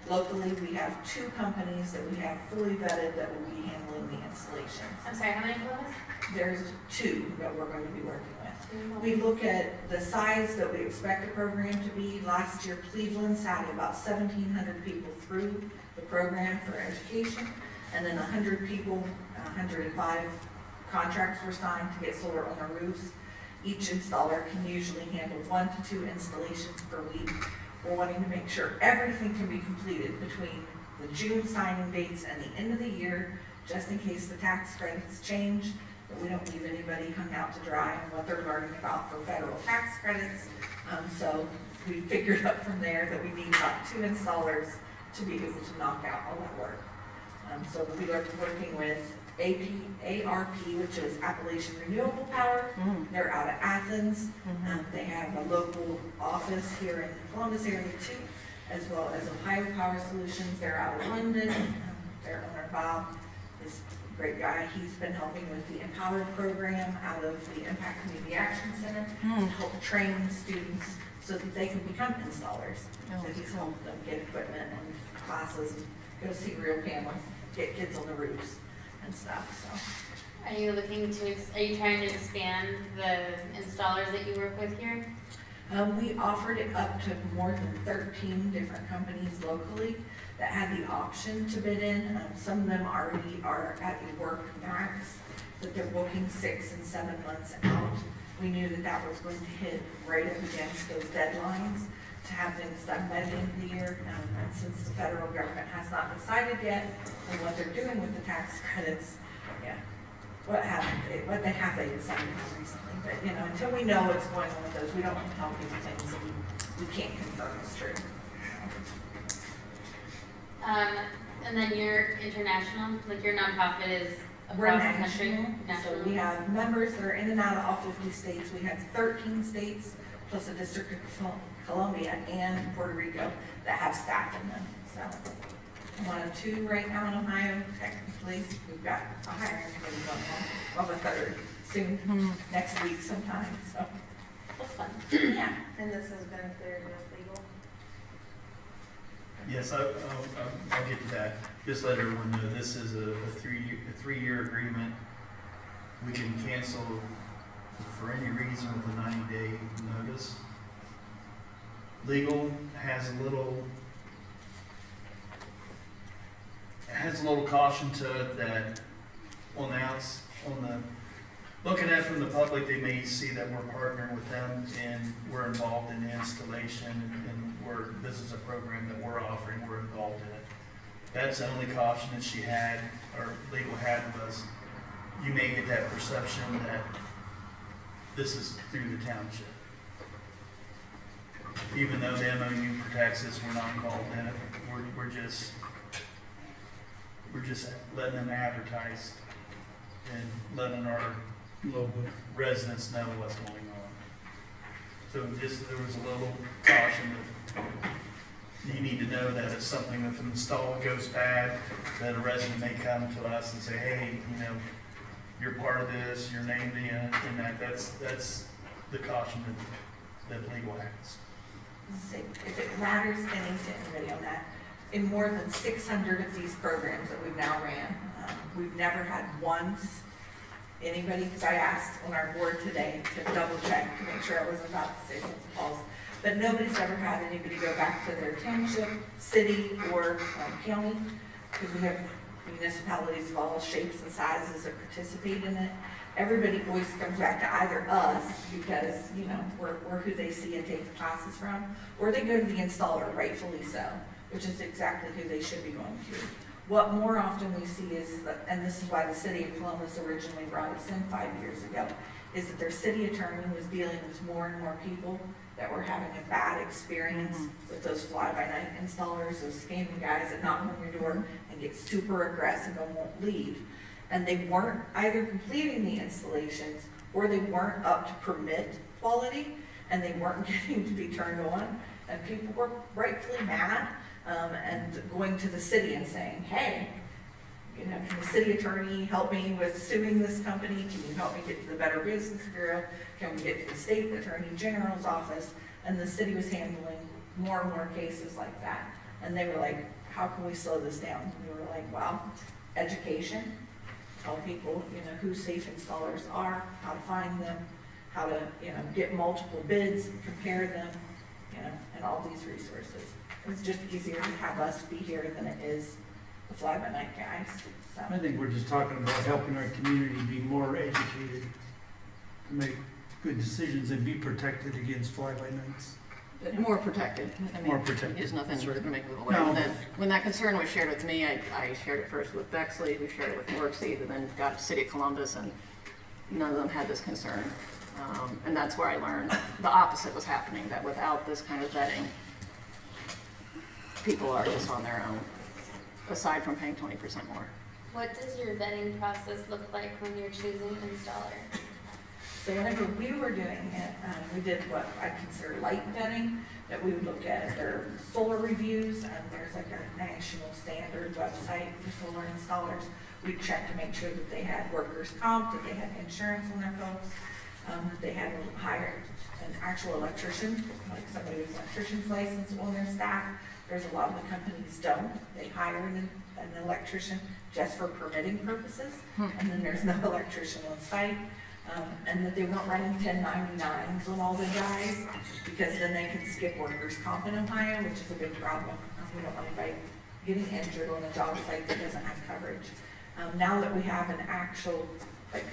Locally, we have 2 companies that we have fully vetted that will be handling the installations. I'm sorry, how many companies? There's 2 that we're going to be working with. We look at the size that we expect the program to be. Last year, Cleveland had about 1,700 people through the program for education, and then 100 people, 105 contracts were signed to get solar on their roofs. Each installer can usually handle 1 to 2 installations per week. We're wanting to make sure everything can be completed between the June signing dates and the end of the year, just in case the tax credits change, but we don't leave anybody hung out to dry on what they're learning about for federal tax credits. So we figured out from there that we need about 2 installers to be able to knock out all that work. So we are working with ARP, which is Appalachian Renewable Power. They're out of Athens. They have a local office here in the Columbus area too, as well as Ohio Power Solutions. They're out of London. Their owner, Bob, is a great guy. He's been helping with the Empower program out of the Impact Community Action Center to help train students so that they can become installers. So he's helped them get equipment and classes, and go see real panels, get kids on the roofs and stuff, so. Are you looking to, are you trying to expand the installers that you work with here? We offered it up to more than 13 different companies locally that had the option to bid in. Some of them already are at the work max, but they're booking 6 and 7 months out. We knew that that was going to hit right up against those deadlines to have things done by the end of the year. And since the federal government has not decided yet on what they're doing with the tax credits, yeah, what they have they decided recently. But, you know, until we know what's going on with those, we don't want to tell people things that we can't confirm is true. And then you're international, like your nonprofit is We're across the country? national, so we have members that are in and out of all 50 states. We have 13 states plus a District of Columbia and Puerto Rico that have staff in them. So I'm one of 2 right now in Ohio, technically. We've got a hiring committee going on, of a 3rd soon, next week sometime, so. That's fun. Yeah. And this has been cleared with legal? Yes, I'll get to that. Just let everyone know, this is a 3-year agreement. We can cancel for any reason with a 90-day notice. Legal has a little caution to it that looking at it from the public, they may see that we're partnering with them and we're involved in the installation and this is a program that we're offering, we're involved in it. That's the only caution that she had, or legal had, was you may get that perception that this is through the township. Even though the MOU protects us, we're not involved in it. We're just letting them advertise and letting our Logo. residents know what's going on. So there was a little caution that you need to know that if something, if an install goes bad, that a resident may come to us and say, hey, you know, you're part of this, you're named in that. That's the caution that legal has. If it matters any to anybody on that, in more than 600 of these programs that we've now ran, we've never had once anybody, because I asked on our board today to double check to make sure I wasn't about to say something false, but nobody's ever had anybody go back to their township, city, or county, because we have municipalities of all shapes and sizes that participate in it. Everybody always comes back to either us, because, you know, we're who they see and take the classes from, or they go to the installer, rightfully so, which is exactly who they should be going to. What more often we see is, and this is why the city of Columbus originally brought us in 5 years ago, is that their city attorney was dealing with more and more people that were having a bad experience with those fly-by-night installers, those scamming guys that knock on your door and get super aggressive and won't leave. And they weren't either completing the installations or they weren't up to permit quality and they weren't getting to be turned on. And people were rightfully mad and going to the city and saying, hey, you know, can the city attorney help me with suing this company? Can you help me get to the Better Business Bureau? Can we get to the state attorney general's office? And the city was handling more and more cases like that. And they were like, how can we slow this down? And we were like, well, education. Tell people, you know, who safe installers are, how to find them, how to, you know, get multiple bids, compare them, you know, and all these resources. It's just easier to have us be here than it is the fly-by-night guys. So. I think we're just talking about helping our community be more educated, to make good decisions and be protected against fly-by-nights. More protected. I mean, More protected. There's nothing That's right. to make it away. No. When that concern was shared with me, I shared it first with Bexley, who shared it with Workseed, and then got to City of Columbus, and none of them had this concern. And that's where I learned the opposite was happening, that without this kind of vetting, people are just on their own, aside from paying 20% more. What does your vetting process look like when you're choosing installer? So whenever we were doing it, we did what I consider light vetting, that we would look at their solar reviews, and there's like a national standard website for solar installers. We'd check to make sure that they had workers' comp, that they had insurance on their folks, that they had hired an actual electrician, like somebody with an electrician's license on their staff. There's a lot of the companies don't. They hire an electrician just for permitting purposes, and then there's no electrician on site. And that they weren't running 1099s on all the guys, because then they can skip workers' comp in Ohio, which is a big problem. We don't want anybody getting injured on a job site that doesn't have coverage. Now that we have an actual, like,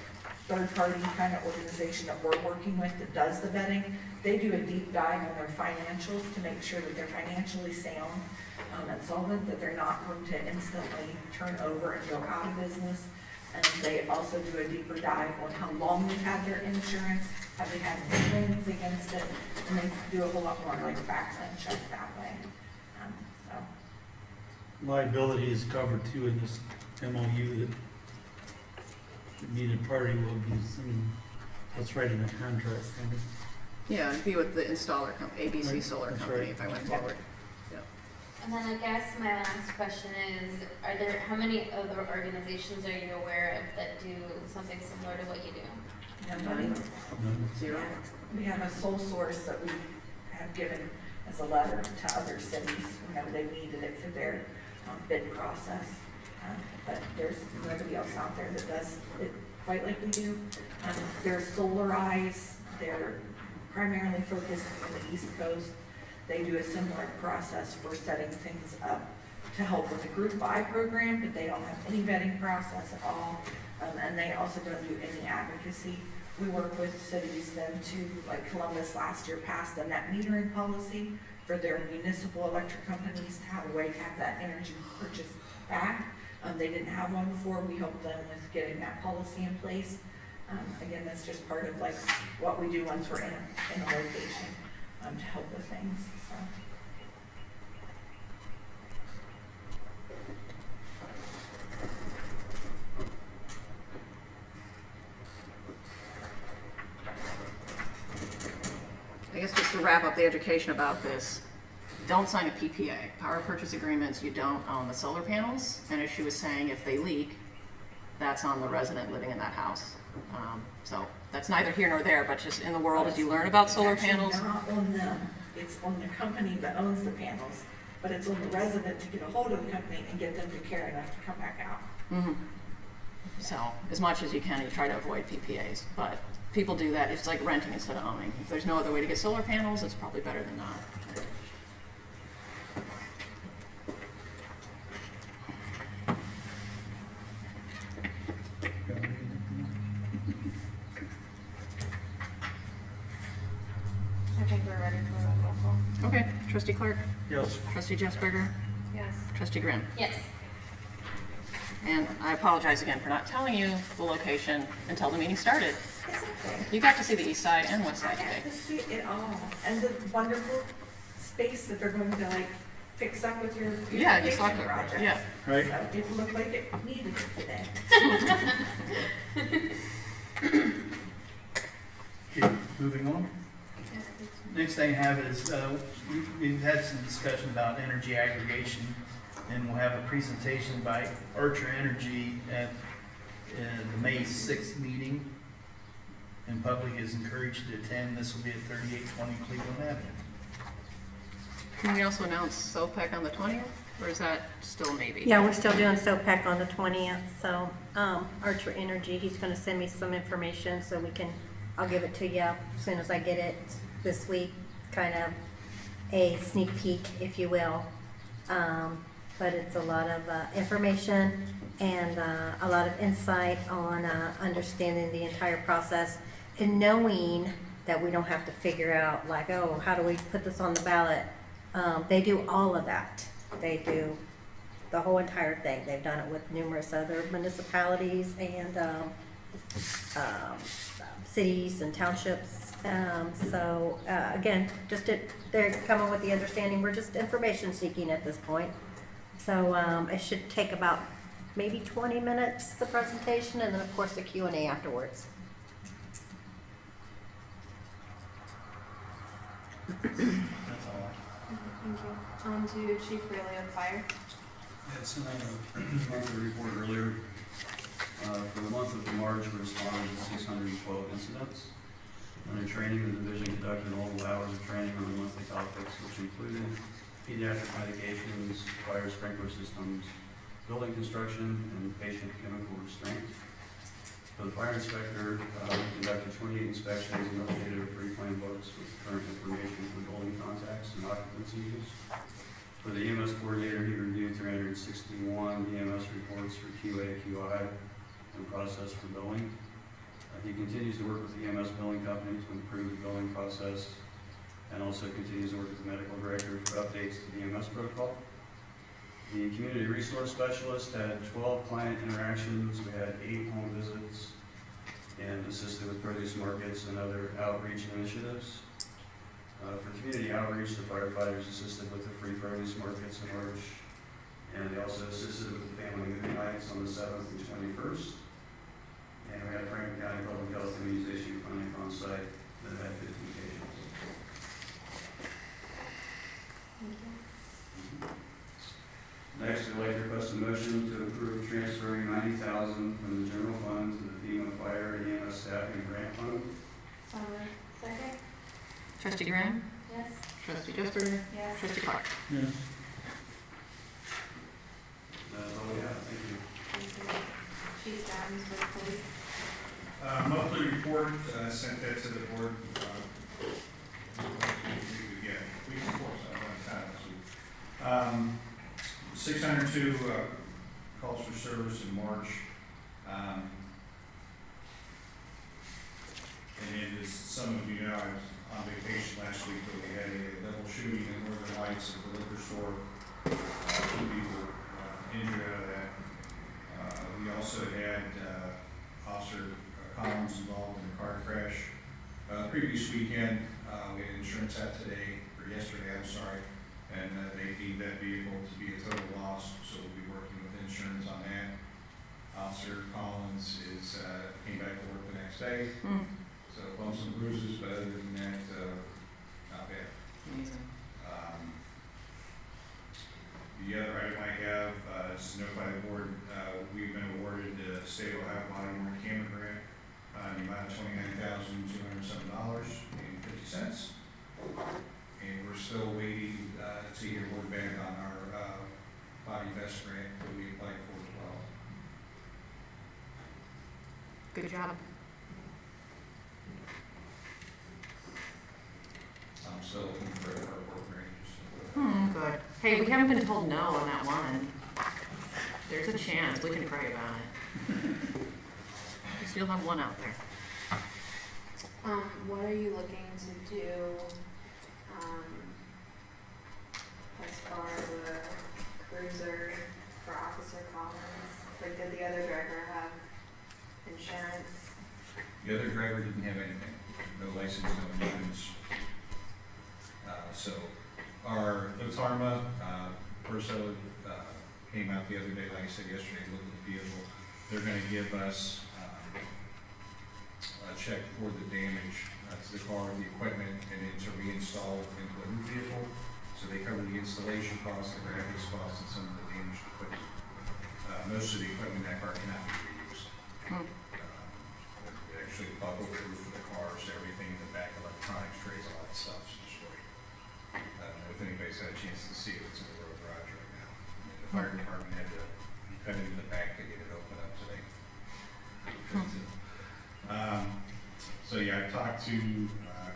third-party kind of organization that we're working with that does the vetting, they do a deep dive on their financials to make sure that they're financially sound and solvent, that they're not going to instantly turn over and go out of business. And they also do a deeper dive on how long they've had their insurance, have they had any claims against it, and they do a whole lot more like background check that way. So Liability is covered too in this MOU, that the needed party will be, that's right in the contract. I think. Yeah, it'd be with the installer, ABC Right, Solar that's Company, right. if I went forward. Yeah. And then I guess my last question is, how many other organizations are you aware of that do something similar to what you do? nobody. Zero. We have a sole source that we have given as a letter to other cities whenever they needed it for their bid process. But there's nobody else out there that does it quite like we do. They're solarized, they're primarily focused on the East Coast. They do a similar process for setting things up to help with the group buy program, but they don't have any vetting process at all. And they also don't do any advocacy. We work with cities then to, like Columbus last year passed a net metering policy for their municipal electric companies to have a way to have that energy purchase back. They didn't have one before. We helped them with getting that policy in place. Again, that's just part of like what we do once we're in a location to help with things. So. I guess just to wrap up the education about this, don't sign a PPA, power purchase agreements, you don't own the solar panels, and as she was saying, if they leak, that's on the resident living in that house. So that's neither here nor there, but just in the world as you learn about solar It's actually panels. not on them, it's on the company that owns the panels, but it's on the resident to get a hold of the company and get them to care enough to come back out. Mhm. So as much as you can, you try to avoid PPAs, but people do that. It's like renting instead of owning. If there's no other way to get solar panels, it's probably better than not. I think we're ready for a roll call. Okay, Trustee Clark, Yes. Trustee Jessberger, Yes. Trustee Grimm. Yes. And I apologize again for not telling you the location until the meeting started. It's okay. You got to see the east side and west I side got today. to see it all, and the wonderful space that they're going to like fix up with your Yeah, you saw beautification it. project. Yeah. Right? So it looked like it needed it today. Okay, moving on. Next thing I have is, we've had some discussion about energy aggregation, and we'll have a presentation by Archer Energy at the May 6th meeting. And public is encouraged to attend. This will be at 3820 Cleveland Avenue. Can we also announce SOPEC on the 20th, or is that still maybe? Yeah, we're still doing SOPEC on the 20th, so Archer Energy, he's gonna send me some information so I'll give it to you as soon as I get it this week, kind of a sneak peek, if you will. But it's a lot of information and a lot of insight on understanding the entire process and knowing that we don't have to figure out like, oh, how do we put this on the ballot? They do all of that. They do the whole entire thing. They've done it with numerous other municipalities and cities and townships. Again, they're coming with the understanding, we're just information seeking at this point. So it should take about maybe 20 minutes, the presentation, and then of course the Q&A afterwards. That's all. Thank you. On to Chief Riley of Fire. It's in a monthly report earlier. For the month of March, we responded to 612 incidents. Under training, the division conducted multiple hours of training on the monthly topics, which included pediatric medications, fire sprinkler systems, building construction, and patient chemical restraint. For the fire inspector, we conducted 28 inspections and updated our pre-plan books with current information for building contacts and occupancy use. For the EMS coordinator, he reviewed 361 EMS reports for QA, QI, and process for billing. He continues to work with the EMS billing company to improve the billing process, and also continues to work with the medical director for updates to the EMS protocol. The community resource specialist had 12 client interactions. We had 8 home visits and assisted with produce markets and other outreach initiatives. For community outreach, the firefighters assisted with the free produce markets in March, and they also assisted with the family movie nights on the 7th and 21st. And we had Franklin County Public Health Immunization Clinic on site that had 15 patients. Next, I'd like to request a motion to approve transferring $90,000 from the general fund to the FEMA Fire and EMS Staffing Grant Fund. Second? Trustee Graham? Yes. Trustee Jesper? Yes. Trustee Clark? Yes. That's all we have. Thank you. Chief Adams for the police. Monthly report, sent that to the board, week before, so I went time this week. 602 calls for service in March. And as some of you know, I was on vacation last week, but we had a double shooting in Northern Lights at the liquor store. 2 people injured out of that. We also had Officer Collins involved in a car crash. Previous weekend, we had insurance out today, or yesterday, I'm sorry, and they deemed that vehicle to be a total loss, so we'll be working with insurance on that. Officer Collins came back to work the next day, so bumps and bruises, but other than that, not bad. Amazing. The other item I have, is to notify the board, we've been awarded the State of Ohio Body Worn Camera Grant, in the amount of $29,207.50. And we're still waiting, to hear word back on our, body vest grant that we applied for as well. Good job. I'm still looking for our work ranges. Good. Hey, we haven't been told no on that one. There's a chance, we can pray about it. We still have one out there. What are you looking to do, as far as a cruiser for Officer Collins? Like, did the other driver have insurance? The other driver didn't have anything, no license, no insurance. So our Otarma, Perso, came out the other day, like I said yesterday, looked at the vehicle. They're gonna give us, a check for the damage to the car, the equipment, and then to reinstall into a new vehicle. So they cover the installation costs, the graphics costs, and some of the damaged equipment. Most of the equipment in that car cannot be reused. Actually, buckle the roof of the cars, everything in the back, electronics trays, all that stuff's destroyed. I don't know if anybody's had a chance to see it, it's in the road garage right now. The fire department had to cut into the back to get it open up today. So yeah, I talked to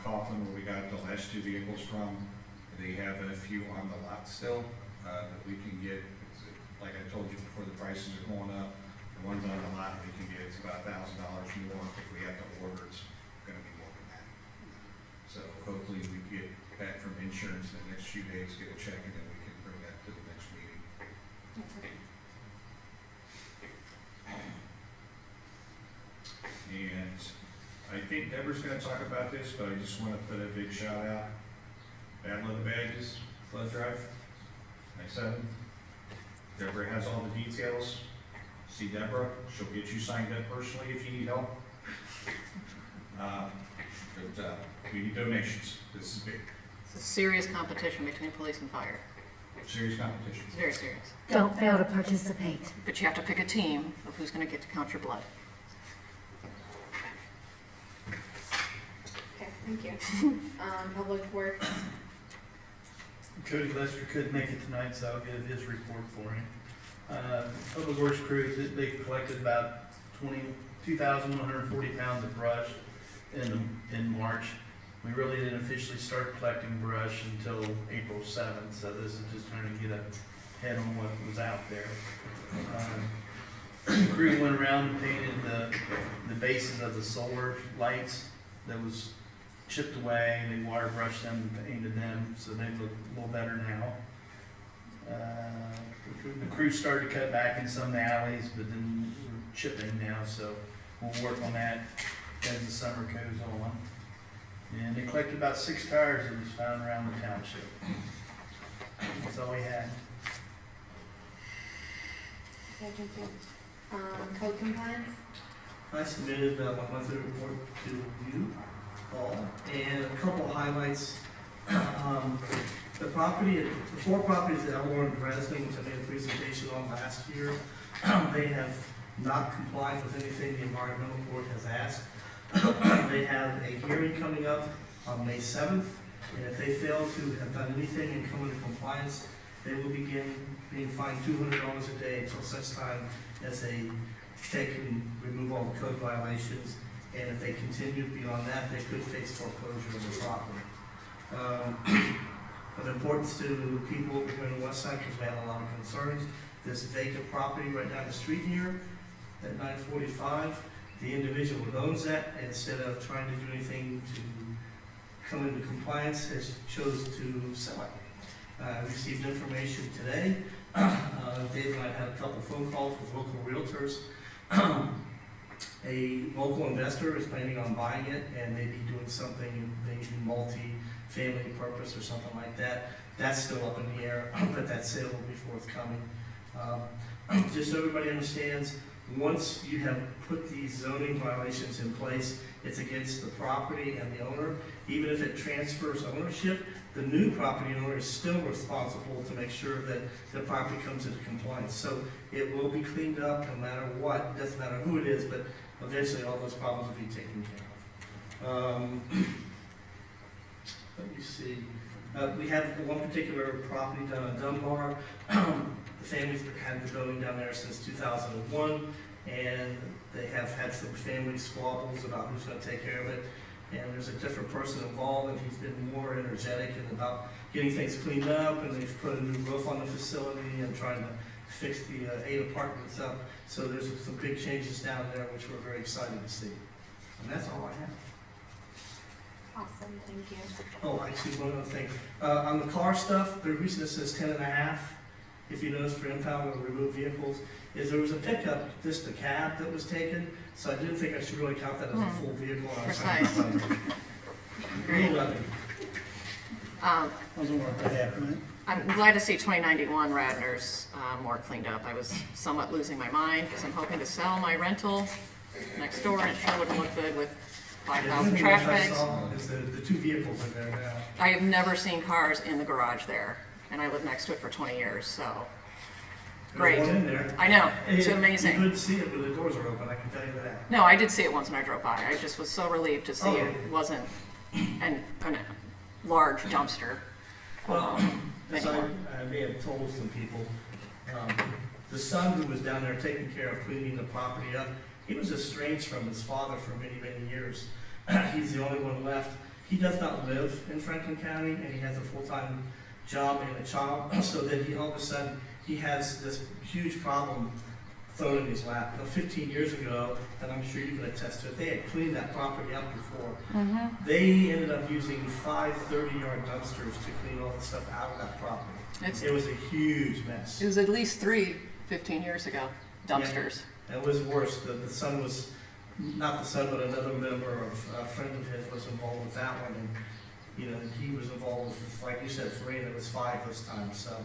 Coughlin, where we got the last 2 vehicles from. They have a few on the lot still that we can get. Like I told you before, the prices are going up. The ones on the lot we can get, it's about $1,000 more. If we have to order, it's going to be more than that. So hopefully we get back from insurance in the next few days, get a check, and then we can bring that to the next meeting. think Deborah's gonna talk about this, but I just wanna put a big shout out. Battle of the Badges, flood drive, May 7th. Deborah has all the details. See Deborah, she'll get you signed up personally if you need help. But we need donations, this is big, It's a serious competition between police and fire. serious competition. It's very serious. Don't fail to participate. But you have to pick a team of who's gonna get to count your blood. Okay, thank you. Public Works, Cody Lester couldn't make it tonight, so I'll give his report for him. Public Works crew, they collected about 2,140 pounds of brush in March. We really didn't officially start collecting brush until April 7th, so this is just trying to get ahead on what was out there. The crew went around and painted the bases of the solar lights that was chipped away, and they water brushed them and painted them, so they look a little better now. The crew started to cut back in some of the alleys, but then we're chipping now, so we'll work on that as the summer goes on. And they collected about 6 tires that was found around the township. That's all we had. okay, thank you. Code compliance, I submitted my monthly report to you all, and a couple highlights. The 4 properties that Elmore and Dresden, which I made a presentation on last year, they have not complied with anything the environmental court has asked. They have a hearing coming up on May 7th, and if they fail to have done anything and come into compliance, they will begin being fined $200 a day until such time as they take and remove all the code violations. And if they continue beyond that, they could face foreclosure of the property. Of importance to people here on the west side, because we have a lot of concerns, this vacant property right down the street here at 945, the individual who owns that, instead of trying to do anything to come into compliance, has chose to sell it. I received information today. Dave and I had a couple phone calls with local realtors. A local investor is planning on buying it and maybe doing something, maybe multi-family purpose or something like that. That's still up in the air, but that sale will be forthcoming. Just so everybody understands, once you have put these zoning violations in place, it's against the property and the owner. Even if it transfers ownership, the new property owner is still responsible to make sure that the property comes into compliance. So it will be cleaned up no matter what. It doesn't matter who it is, but eventually all those problems will be taken care of. Let me see. We have one particular property down in Dunbar. The family's had the building down there since 2001, and they have had some family squabbles about who's going to take care of it. And there's a different person involved, and he's been more energetic and about getting things cleaned up, and they've put a new roof on the facility and trying to fix the 8 apartments up. So there's some big changes down there, which we're very excited to see. And that's all I have. awesome, thank you. Oh, actually, one other thing. On the car stuff, the reason it says 10.5, if you notice for impound or removed vehicles, is there was a pickup, just a cab that was taken, so I didn't think I should really count that as a full vehicle. Precise. Great. Lovely. Wasn't worth the half minute. I'm glad to see 2091 Radnor's more cleaned up. I was somewhat losing my mind because I'm hoping to sell my rental next door, and it sure wouldn't look good with 5,000 trash bags. Is the 2 vehicles in there now. I have never seen cars in the garage there, and I lived next to it for 20 years, so great. There's one in there. I know, it's You amazing. couldn't see it, but the doors are open, I can tell you that. No, I did see it once when I drove by. I just was so relieved to see Oh. it wasn't a large dumpster. Well, as anymore. I may have told some people, the son who was down there taking care of cleaning the property up, he was estranged from his father for many, many years. He's the only one left. He does not live in Franklin County, and he has a full-time job and a child, so that he all of a sudden, he has this huge problem thrown in his lap. You know, 15 years ago, and I'm sure you can attest to it, they had cleaned that property up before. They ended up using 5 30-yard dumpsters to clean all the stuff out of that property. It was a huge mess. It was at least 3 15 years ago, dumpsters. It was worse. The son was not the son, but another member of, a friend of his was involved with that one, and, you know, he was involved with, like you said, 3, and it was 5 this time, so.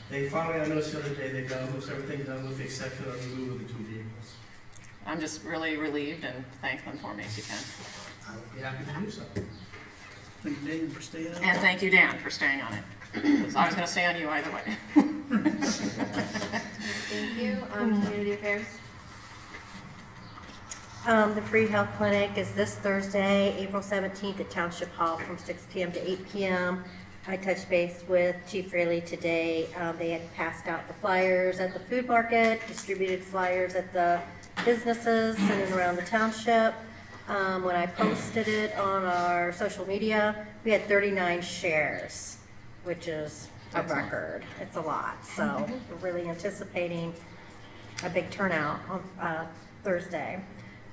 They finally, I noticed the other day, they've got almost everything done with the exception of the move of the 2 vehicles. I'm just really relieved and thank them for me if you can. I would be happy to do so. Thank you, Dave, for staying on. And thank you, Dan, for staying on it. 'Cause I was gonna stay on you either way. Thank you. Community affairs? The free health clinic is this Thursday, April 17th at Township Hall from 6 p.m. to 8 p.m. I touched base with Chief Fraley today. They had passed out the flyers at the food market, distributed flyers at the businesses in and around the township. When I posted it on our social media, we had 39 shares, which is a record. It's a lot. So we're really anticipating a big turnout on Thursday.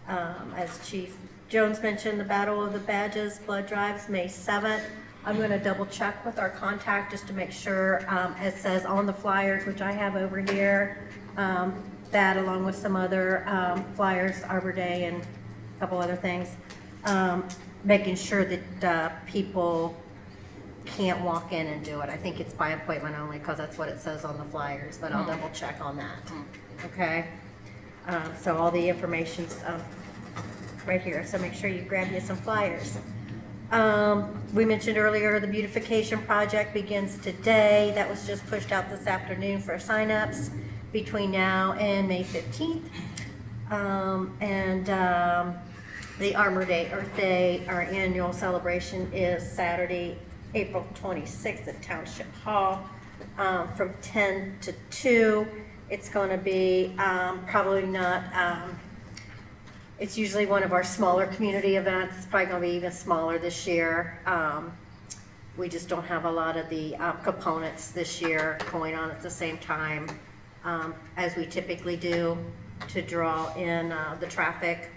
As Chief Jones mentioned, the Battle of the Badges blood drives May 7th. I'm going to double check with our contact just to make sure, it says on the flyers, which I have over here, that along with some other flyers, Arbor Day and a couple other things, making sure that people can't walk in and do it. I think it's by appointment only because that's what it says on the flyers, but I'll double check on that. Okay? So all the information's right here, so make sure you grab you some flyers. We mentioned earlier the beautification project begins today. That was just pushed out this afternoon for signups between now and May 15th. The Arbor Day, Earth Day, our annual celebration is Saturday, April 26th at Township Hall from 10 to 2. It's going to be probably not, it's usually one of our smaller community events. It's probably going to be even smaller this year. We just don't have a lot of the components this year going on at the same time as we typically do to draw in the traffic.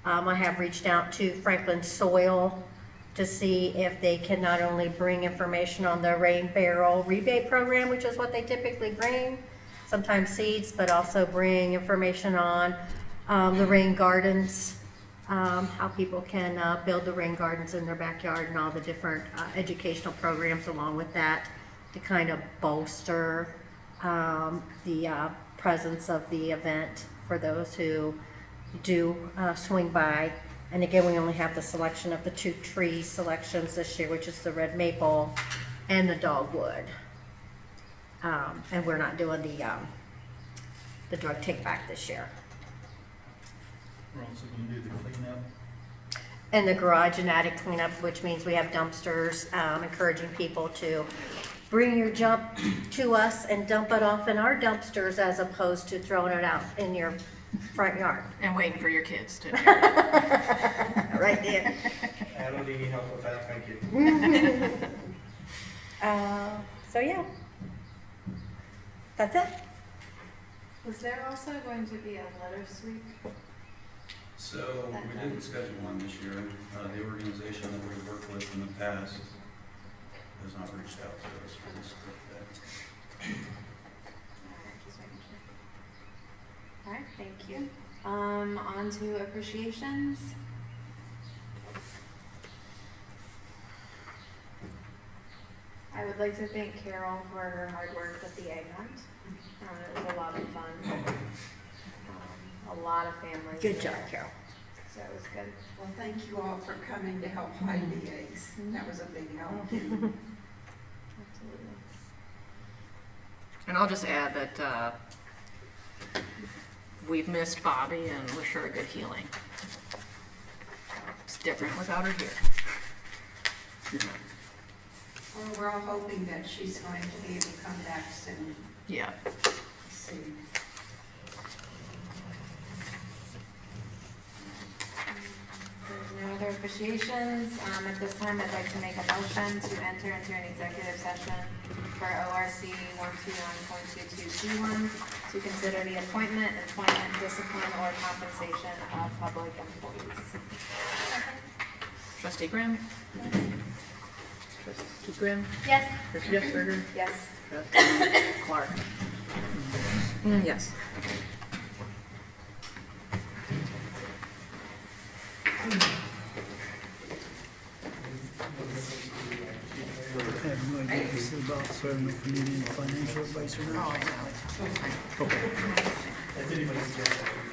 I have reached out to Franklin Soil to see if they can not only bring information on the rain barrel rebate program, which is what they typically bring, sometimes seeds, but also bring information on the rain gardens, how people can build the rain gardens in their backyard and all the different educational programs along with that to kind of bolster the presence of the event for those who do swing by. And again, we only have the selection of the 2 tree selections this year, which is the red maple and the dogwood. And we're not doing the drug take back this year. We're also gonna do the cleanup. And the garage and attic cleanup, which means we have dumpsters, encouraging people to bring your junk to us and dump it off in our dumpsters as opposed to throwing it out in your front yard. And waiting for your kids to. Right there. I don't need any help with that, thank you. So yeah, that's it. Was there also going to be a letter sweep? So we didn't schedule one this year. The organization that we've worked with in the past has not reached out to us for this event. Just making sure. All right, thank you. On to appreciations. I would like to thank Carol for her hard work with the egg hunt. It was a lot of fun. A lot of families. Good job, there. Carol. So it was good. Well, thank you all for coming to help hide the eggs. That was a big help. Absolutely. And I'll just add that we've missed Bobby and wish her a good healing. It's different without her here. Well, we're all hoping that she's going to be able to come back soon. Yeah. See. There's no other appreciations. At this time, I'd like to make a motion to enter into an executive session for ORC 121.22C1 to consider the appointment, employment, discipline, or compensation of public employees. Trustee Grimm? Trustee Grimm? Yes. Trustee Jeffberger? Yes. Trustee Clark? Yes. I have no idea what this is about, so I don't know if we need any financial advice or Oh, not. I know. Okay. If anybody's got that.